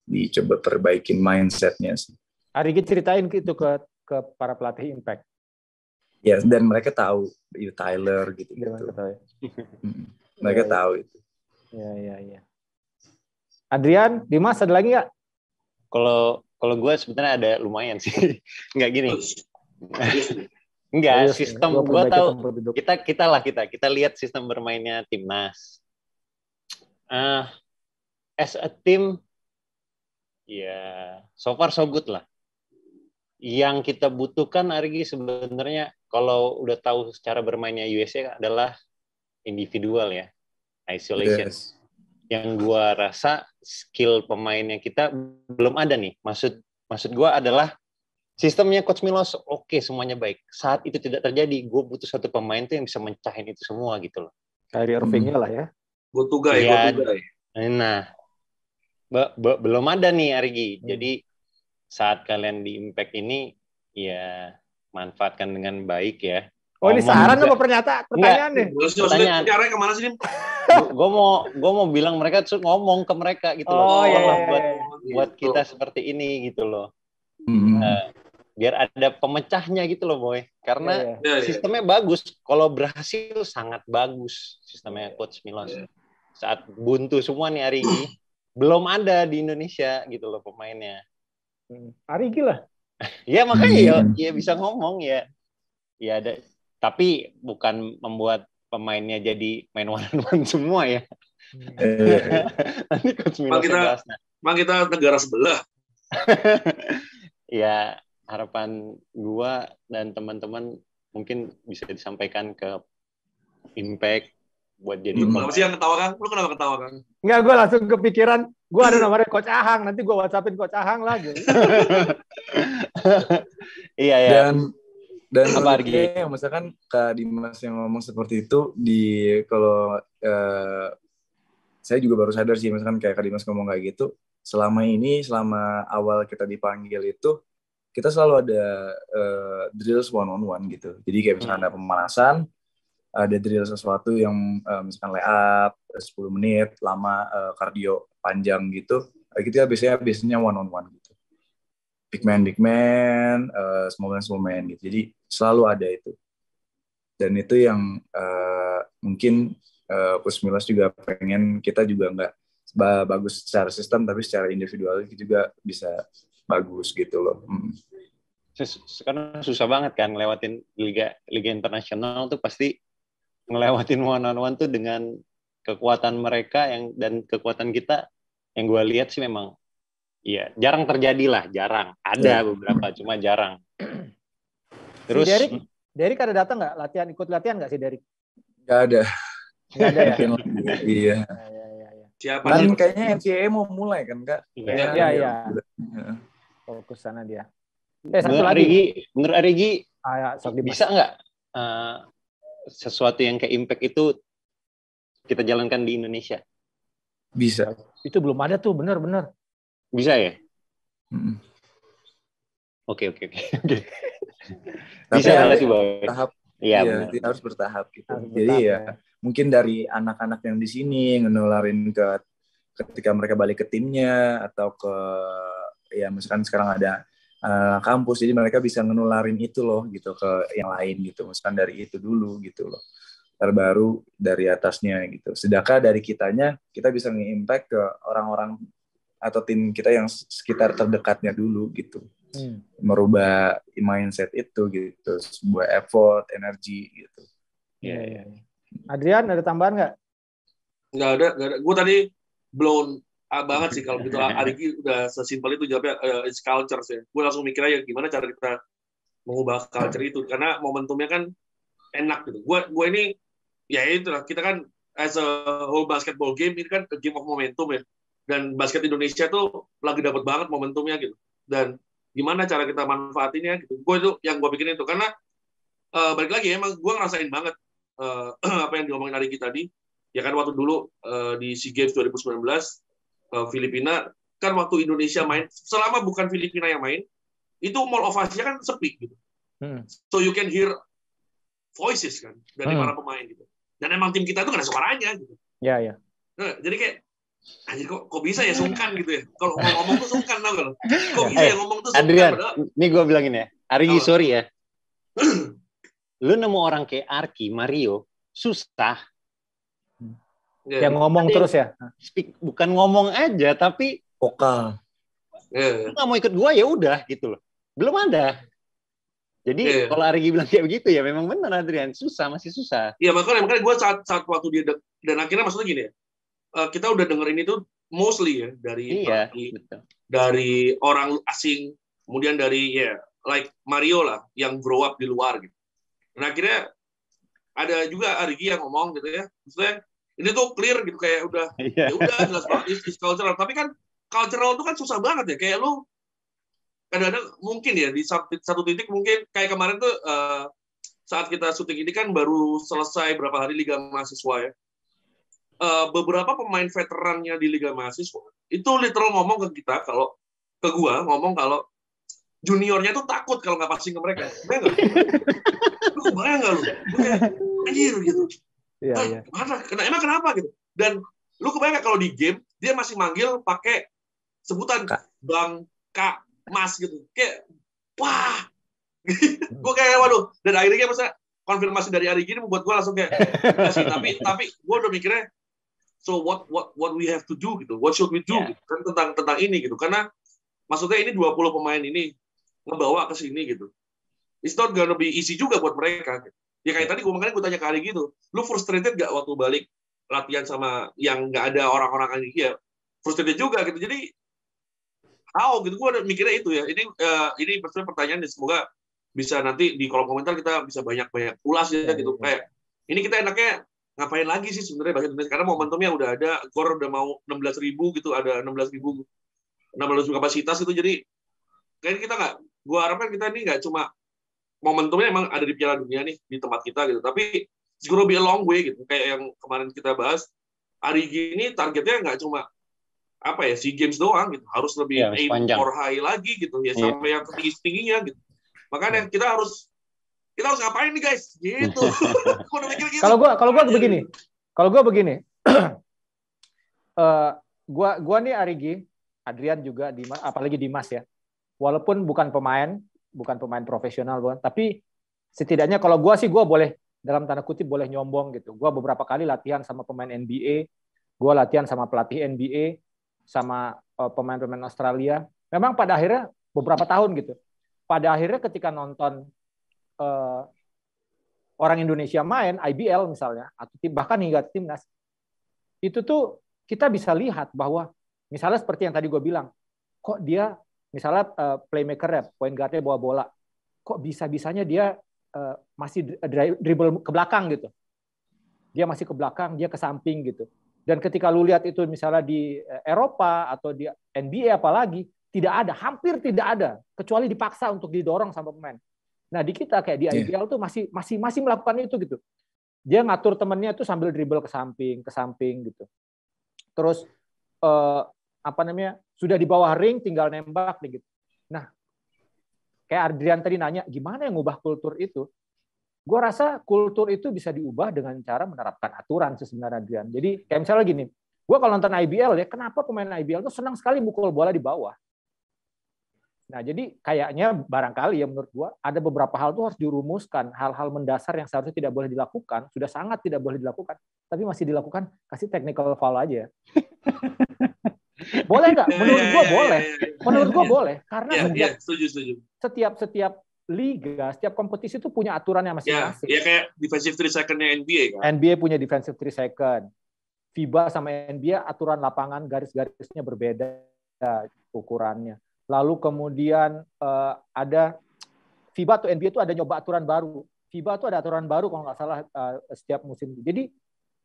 dicoba perbaikin mindset-nya sih. Arigi ceritain gitu ke para pelatih Impact. Ya, dan mereka tahu, Tyler gitu. Mereka tahu. Mereka tahu itu. Ya. Adrian, Dimas ada lagi nggak? Kalau gue sebenarnya ada lumayan sih. Nggak gini. Enggak, sistem gue tahu. Kita lihat sistem bermainnya timnas. As a team, ya so far so good lah. Yang kita butuhkan Arigi sebenarnya kalau udah tahu cara bermainnya USA adalah individual ya, isolation. Yes. Yang gua rasa skill pemainnya kita belum ada nih. Maksud gua adalah sistemnya Coach Milos oke, semuanya baik. Saat itu tidak terjadi, gua butuh satu pemain tuh yang bisa mencahin itu semua gitu loh. Kyrie Irving-nya lah ya. Butuh guy. Nah, belum ada nih Arigi. Jadi saat kalian di Impact ini, ya manfaatkan dengan baik ya. Oh, ini saran apa pertanyaan nih? Pertanyaan. Caranya kemana sih, Dim? Gue mau bilang mereka tuh ngomong ke mereka gitu loh. Buat kita seperti ini gitu loh. Biar ada pemecahnya gitu loh, Boy. Karena sistemnya bagus. Kalau berhasil sangat bagus sistemnya Coach Milos. Saat buntu semua nih Arigi, belum ada di Indonesia gitu loh pemainnya. Arigi lah. Ya makanya ya bisa ngomong ya. Ya ada, tapi bukan membuat pemainnya jadi main one-on-one semua ya. Nanti Coach Milos kita negara sebelah. Ya harapan gua dan teman-teman mungkin bisa disampaikan ke Impact buat jadi Kenapa sih yang ketawa, Kang? Lu kenapa ketawa, Kang? Enggak, gue langsung kepikiran, gue ada nomornya Coach Ahang, nanti gue WhatsAppin Coach Ahang lagi. Iya ya. Dan menurutnya misalkan Kak Dimas yang ngomong seperti itu, kalau saya juga baru sadar sih, misalkan kayak Kak Dimas ngomong kayak gitu, selama awal kita dipanggil itu, kita selalu ada drills one-on-one gitu. Jadi kayak misalkan ada pemanasan, ada drill sesuatu yang misalkan layup 10 menit lama, kardio panjang gitu. Kita biasanya one-on-one gitu. Big man, small man gitu. Jadi selalu ada itu. Dan itu yang mungkin Coach Milos juga pengen kita juga nggak bagus secara sistem, tapi secara individual juga bisa bagus gitu loh. Karena susah banget kan ngelewatin liga internasional tuh, pasti ngelewatin one-on-one tuh dengan kekuatan mereka dan kekuatan kita yang gue lihat sih memang iya jarang terjadi lah, jarang ada beberapa cuma jarang. Terus si Derek ada datang nggak ikut latihan nggak sih Derek? Nggak ada. Nggak ada ya? Iya. Siapa Kan sih? kayaknya NCAA mau mulai kan, Kak? Iya. Fokus sana dia. Satu Menurut lagi. Menurut Arigi, bisa nggak sesuatu yang kayak impact itu kita jalankan di Indonesia? Bisa. Itu belum ada tuh, benar. Bisa ya? Oke. Bisa berarti, Boy. Tahap. Iya, harus bertahap gitu. Jadi ya mungkin dari anak-anak yang di sini ngenularin ke ketika mereka balik ke timnya atau ke ya misalkan sekarang ada kampus, jadi mereka bisa ngenularin itu loh gitu ke yang lain gitu. Misalkan dari itu dulu gitu loh. Terbaru dari atasnya gitu. Sedangkan dari kitanya kita bisa nge-impact ke orang-orang atau tim kita yang sekitar terdekatnya dulu gitu. Merubah mindset itu gitu, sebuah effort, energi gitu. Iya. Adrian, ada tambahan nggak? Nggak ada. Gue tadi blown banget sih kalau gitu. Arigi udah sesimpel itu jawabnya, it's culture sih. Gue langsung mikir aja gimana cara kita mengubah culture itu, karena momentumnya kan enak gitu. Gue ini ya itulah, kita kan as a whole basketball game ini kan a game of momentum ya. Dan basket Indonesia tuh lagi dapat banget momentumnya gitu. Dan gimana cara kita manfaatinnya gitu. Gue itu yang gue pikirin itu, karena balik lagi emang gue ngerasain banget apa yang diomongin Arigi tadi. Ya kan waktu dulu di SEA Games 2019 Filipina kan waktu Indonesia main, selama bukan Filipina yang main, itu mall of Asia kan sepi gitu. So you can hear voices kan dari para pemain gitu. Dan emang tim kita tuh gak ada suaranya gitu. Iya. Nah, jadi kayak anjir kok bisa ya, sungkan gitu ya. Kalau ngomong tuh sungkan tau gak lo? Kok bisa ya ngomong tuh sungkan? Adrian, ini gue bilangin ya. Arigi, sorry ya. Lu nemu orang kayak Arki, Mario, susah. Yang ngomong terus ya? Bukan ngomong aja, tapi vokal. Lu gak mau ikut gue ya udah gitu loh. Belum ada. Jadi kalau Arigi bilang kayak begitu ya memang benar Adrian, masih susah. Iya makanya gue saat waktu dia dan akhirnya maksudnya gini ya. Kita udah dengerin itu mostly ya dari orang asing, kemudian dari like Mario lah yang grow up di luar gitu. Nah akhirnya ada juga Arigi yang ngomong gitu ya, maksudnya ini tuh clear gitu kayak udah ya udah jelas banget is cultural, tapi kan cultural itu kan susah banget ya, kayak lu kadang-kadang mungkin ya di satu titik mungkin kayak kemarin tuh saat kita syuting ini kan baru selesai berapa hari Liga Mahasiswa ya. Beberapa pemain veterannya di Liga Mahasiswa itu literal ngomong ke kita kalau ngomong kalau juniornya tuh takut kalau nggak passing ke mereka. Bayang nggak lu? Anjir gitu. Iya. Emang kenapa gitu? Dan lu kebayang nggak kalau di game dia masih manggil pakai sebutan Bang, Kak, Mas gitu. Kayak wah. Gue kayak waduh. Dan akhirnya masa konfirmasi dari Arigi ini membuat gue langsung kayak sih, tapi gue udah mikirnya so what we have to do gitu, what should we do gitu kan tentang ini gitu, karena maksudnya ini 20 pemain ini ngebawa ke sini gitu, it's not gonna be easy juga buat mereka gitu. Ya kayak tadi gue tanya ke Ari gitu, lu frustrated gak waktu balik latihan sama yang nggak ada orang-orang ini ya, frustrated juga gitu, jadi gitu gue mikirnya itu ya, ini pertanyaan semoga bisa nanti di kolom komentar kita bisa banyak ulas ya gitu, kayak ini kita enaknya ngapain lagi sih sebenarnya basket Indonesia, karena momentumnya udah ada, GOR udah mau 16.000 gitu, ada 16.000 kapasitas gitu, jadi kayak kita nggak, gue harapkan kita ini nggak cuma momentumnya emang ada di Piala Dunia nih di tempat kita gitu, tapi it's gonna be a long way gitu, kayak yang kemarin kita bahas, Arigi ini targetnya nggak cuma SEA Games doang gitu, harus lebih aim for high lagi gitu ya, sampai yang tingginya gitu, makanya kita harus ngapain nih guys gitu. Kalau gue begini gua nih Arigi, Adrian juga, apalagi Dimas ya, walaupun bukan pemain profesional tapi setidaknya kalau gue boleh dalam tanda kutip boleh nyombong gitu. Gue beberapa kali latihan sama pemain NBA, gue latihan sama pelatih NBA, sama pemain-pemain Australia. Memang pada akhirnya beberapa tahun gitu, pada akhirnya ketika nonton orang Indonesia main IBL misalnya, atau bahkan hingga timnas, itu tuh kita bisa lihat bahwa misalnya seperti yang tadi gue bilang, kok dia misalnya playmaker ya, point guard-nya bawa bola, kok bisa-bisanya dia masih dribble ke belakang gitu. dia masih ke belakang, dia ke samping gitu. Dan ketika lu lihat itu misalnya di Eropa atau di NBA apalagi, tidak ada, hampir tidak ada, kecuali dipaksa untuk didorong sama pemain. Nah di kita kayak di IBL tuh masih melakukan itu gitu. Dia ngatur temennya tuh sambil dribble ke samping gitu. Terus sudah di bawah ring tinggal nembak gitu. Nah, kayak Adrian tadi nanya gimana yang ngubah kultur itu? Gue rasa kultur itu bisa diubah dengan cara menerapkan aturan sebenarnya, Adrian. Jadi kayak misalnya gini, gue kalau nonton IBL ya, kenapa pemain IBL tuh senang sekali mukul bola di bawah? Nah, jadi kayaknya barangkali ya menurut gue ada beberapa hal tuh harus dirumuskan, hal-hal mendasar yang seharusnya tidak boleh dilakukan, sudah sangat tidak boleh dilakukan, tapi masih dilakukan, kasih technical foul aja. Boleh nggak? Menurut gue boleh. Menurut gue boleh, karena setiap liga, setiap kompetisi itu punya aturannya masing-masing. Ya kayak defensive 3 second-nya NBA kan. NBA punya defensive 3 second. FIBA sama NBA aturan lapangan garis-garisnya berbeda ukurannya. Lalu kemudian ada FIBA atau NBA itu ada nyoba aturan baru. FIBA itu ada aturan baru kalau nggak salah setiap musim. Jadi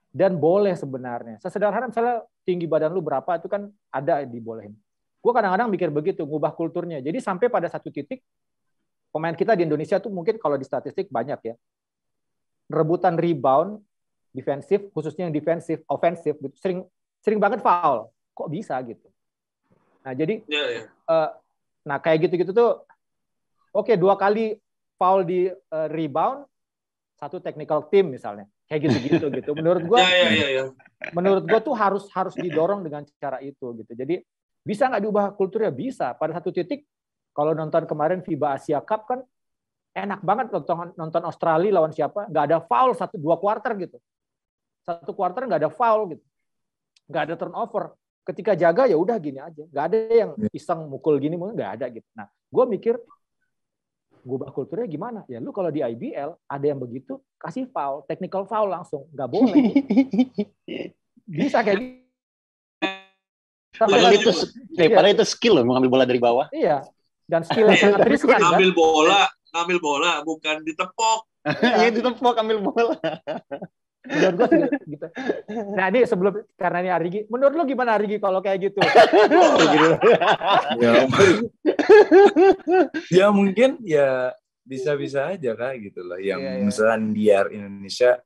dan boleh sebenarnya. Sesederhana misalnya tinggi badan lu berapa itu kan ada dibolehin. Gue kadang-kadang mikir begitu, ngubah kulturnya. Jadi sampai pada satu titik pemain kita di Indonesia tuh mungkin kalau di statistik banyak ya. Rebutan rebound defensif, khususnya yang defensif, ofensif gitu, sering banget foul. Kok bisa gitu? Nah, jadi nah kayak gitu-gitu tuh oke, 2 kali foul di rebound, 1 technical team misalnya. Kayak gitu-gitu gitu. Menurut gua tuh harus didorong dengan cara itu gitu. Jadi bisa nggak diubah kulturnya? Bisa. Pada satu titik kalau nonton kemarin FIBA Asia Cup kan enak banget nonton Australia lawan siapa, nggak ada foul 1-2 kuarter gitu. 1 kuarter nggak ada foul gitu. Nggak ada turnover. Ketika jaga ya udah gini aja. Nggak ada yang iseng mukul gini, nggak ada gitu. Nah, gue mikir ngubah kulturnya gimana? Ya lu kalau di IBL ada yang begitu, kasih foul, technical foul langsung. Nggak boleh. Bisa kayak gitu. Padahal itu skill loh, mengambil bola dari bawah. Iya. Dan skill yang sangat riskan. Ngambil bola, bukan ditepok. Iya, ditepok, ambil bola. Menurut gue juga gitu. Nah ini karena ini Arigi, menurut lu gimana Arigi kalau kayak gitu? Ya mungkin ya bisa-bisa aja Kak gitu loh. Yang misalnya biar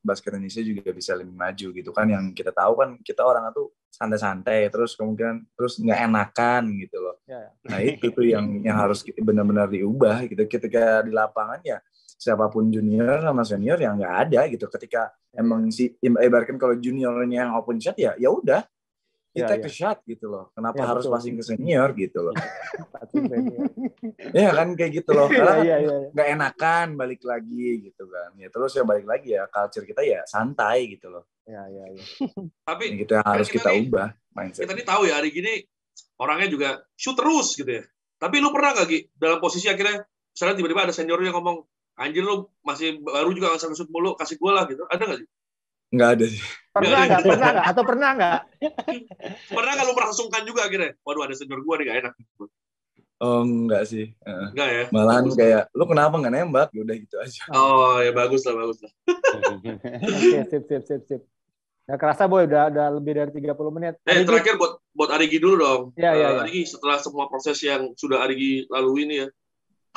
basket Indonesia juga bisa lebih maju gitu kan. Yang kita tahu kan kita orang itu santai-santai terus kemungkinan terus nggak enakan gitu loh. Nah itu tuh yang harus benar-benar diubah gitu. Ketika di lapangan ya siapapun junior sama senior yang nggak ada gitu. Ketika emang ibaratkan kalau juniornya yang open shot ya udah kita ke shot gitu loh. Kenapa harus passing ke senior gitu loh? Ya kan kayak gitu loh. Karena nggak enakan balik lagi gitu kan. Ya terus ya balik lagi ya culture kita ya santai gitu loh. Iya. Tapi kita harus kita ubah mindset. Kita nih tahu ya hari gini orangnya juga shoot terus gitu ya. Tapi lu pernah nggak Gi dalam posisi akhirnya misalnya tiba-tiba ada seniornya ngomong anjir lu masih baru juga nggak shoot mulu, kasih gue lah gitu. Ada nggak sih? Nggak ada sih. Pernah nggak? Atau pernah nggak? Pernah nggak lu merasa sungkan juga akhirnya? Waduh ada senior gue nih nggak enak. Oh enggak sih. Enggak ya? Malahan bagus kayak, lu kenapa nggak nembak? Ya udah gitu aja. Oh ya bagus lah. Oke, sip. Nggak kerasa Boy, udah lebih dari 30 menit. Terakhir buat Arigi dulu dong. Iya. Arigi setelah semua proses yang sudah Arigi lalui ini ya,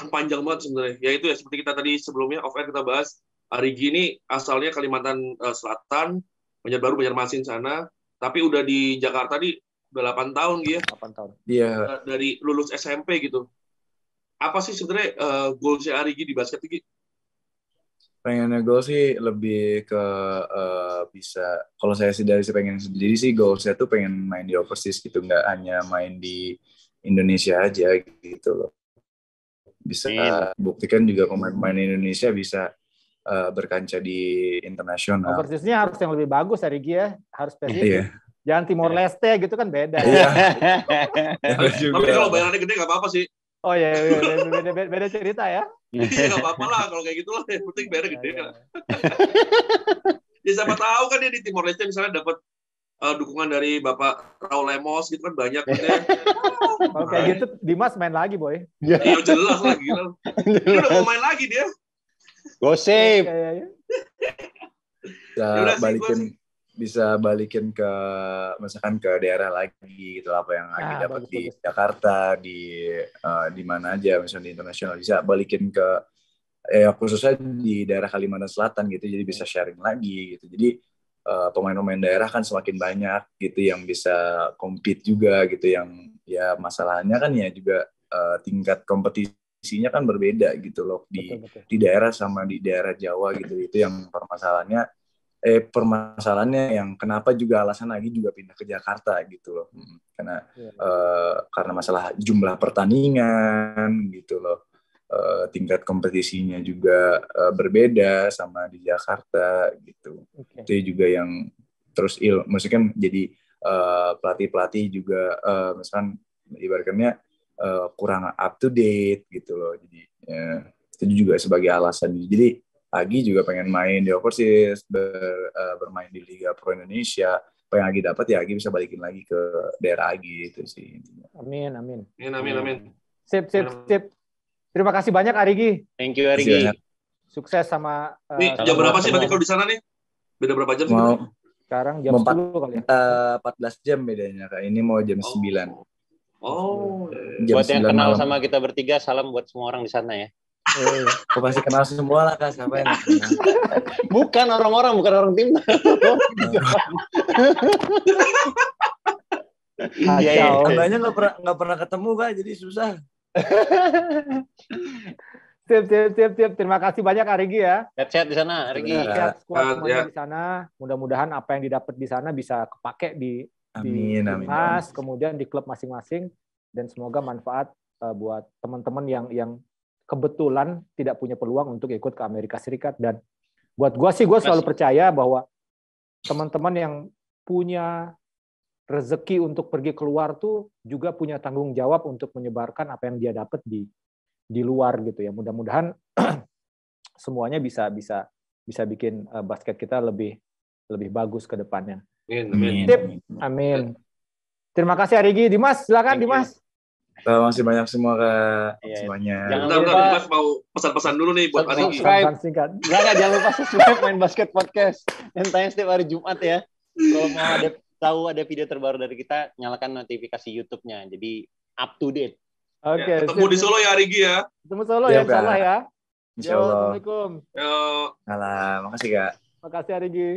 kan panjang banget sebenarnya. Ya itu ya seperti kita tadi sebelumnya off air kita bahas, Arigi ini asalnya Kalimantan Selatan, Banjarmasin sana, tapi udah di Jakarta udah 8 tahun gitu ya. 8 tahun. Iya. Dari lulus SMP gitu. Apa sih sebenarnya goalsnya Arigi di basket ini? Pengennya goal sih lebih ke bisa, kalau saya pengen sendiri sih goalsnya tuh pengen main di overseas gitu, nggak hanya main di Indonesia aja gitu loh. Bisa buktikan juga pemain-pemain Indonesia bisa berkancah di internasional. Overseasnya harus yang lebih bagus Arigi ya, harus spesifik. Jangan Timor Leste gitu kan beda. Iya. Tapi kalau bayarannya gede nggak apa-apa sih. Oh iya, beda cerita ya. Iya nggak apa-apa lah kalau kayak gitulah. Yang penting bayarnya gede kan. Ya siapa tahu kan dia di Timor Leste misalnya dapat dukungan dari Bapak Raul Lemos gitu kan banyak gitu ya. Kalau kayak gitu Dimas main lagi Boy. Iya jelas lah gila. Dia udah mau main lagi dia. Gosip. bisa balikin ke misalkan ke daerah lagi gitu, apa yang lagi dapat di Jakarta, di mana aja misalnya di internasional, bisa balikin ke khususnya di daerah Kalimantan Selatan gitu, jadi bisa sharing lagi gitu. Jadi pemain-pemain daerah kan semakin banyak gitu yang bisa compete juga gitu, yang ya masalahnya kan ya juga tingkat kompetisinya kan berbeda gitu loh di daerah sama di daerah Jawa gitu. Itu yang permasalahannya yang kenapa juga alasan lagi juga pindah ke Jakarta gitu loh, karena masalah jumlah pertandingan gitu loh, tingkat kompetisinya juga berbeda sama di Jakarta gitu. Itu juga yang terus maksudnya kan jadi pelatih juga misalkan ibaratnya kurang up to date gitu loh, jadi itu juga sebagai alasan. Jadi Agi juga pengen main di overseas, bermain di Liga Pro Indonesia. Apa yang Agi dapat ya Agi bisa balikin lagi ke daerah Agi itu sih. Amin. Sip. Terima kasih banyak Arigi. Thank you Arigi. Sukses sama. Nih jam berapa sih berarti kalau di sana nih? Beda berapa jam sih? Sekarang jam 10 kali ya. 14 jam bedanya Kak. Ini mau jam 9. Buat yang kenal sama kita bertiga, salam buat semua orang di sana ya. Aku pasti kenal semua lah Kak, siapa yang kenal. Bukan orang-orang, bukan orang tim. Enggaknya nggak pernah ketemu Kak, jadi susah. Sip. Terima kasih banyak Arigi ya. Sehat-sehat di sana Arigi. Sehat semuanya di sana. Mudah-mudahan apa yang didapat di sana bisa kepake di timnas, kemudian di klub masing-masing, dan semoga manfaat buat teman-teman yang kebetulan tidak punya peluang untuk ikut ke Amerika Serikat. Dan buat gue selalu percaya bahwa teman-teman yang punya rezeki untuk pergi keluar tuh juga punya tanggung jawab untuk menyebarkan apa yang dia dapat di luar gitu ya. Mudah-mudahan semuanya bisa bikin basket kita lebih bagus ke depannya. Amin. Terima kasih Arigi. Dimas, silakan Dimas. Terima kasih banyak semua Kak, semuanya. Jangan lupa Dimas mau pesan-pesan dulu nih buat Arigi. Jangan lupa subscribe Main Basket Podcast dan tayang setiap hari Jumat ya. Kalau mau tahu ada video terbaru dari kita, nyalakan notifikasi YouTube-nya. Jadi up to date. Oke. Ketemu di Solo ya Arigi ya. Ketemu Solo ya, insyaallah ya. Insyaallah. Assalamualaikum. Makasih Kak. Makasih Arigi.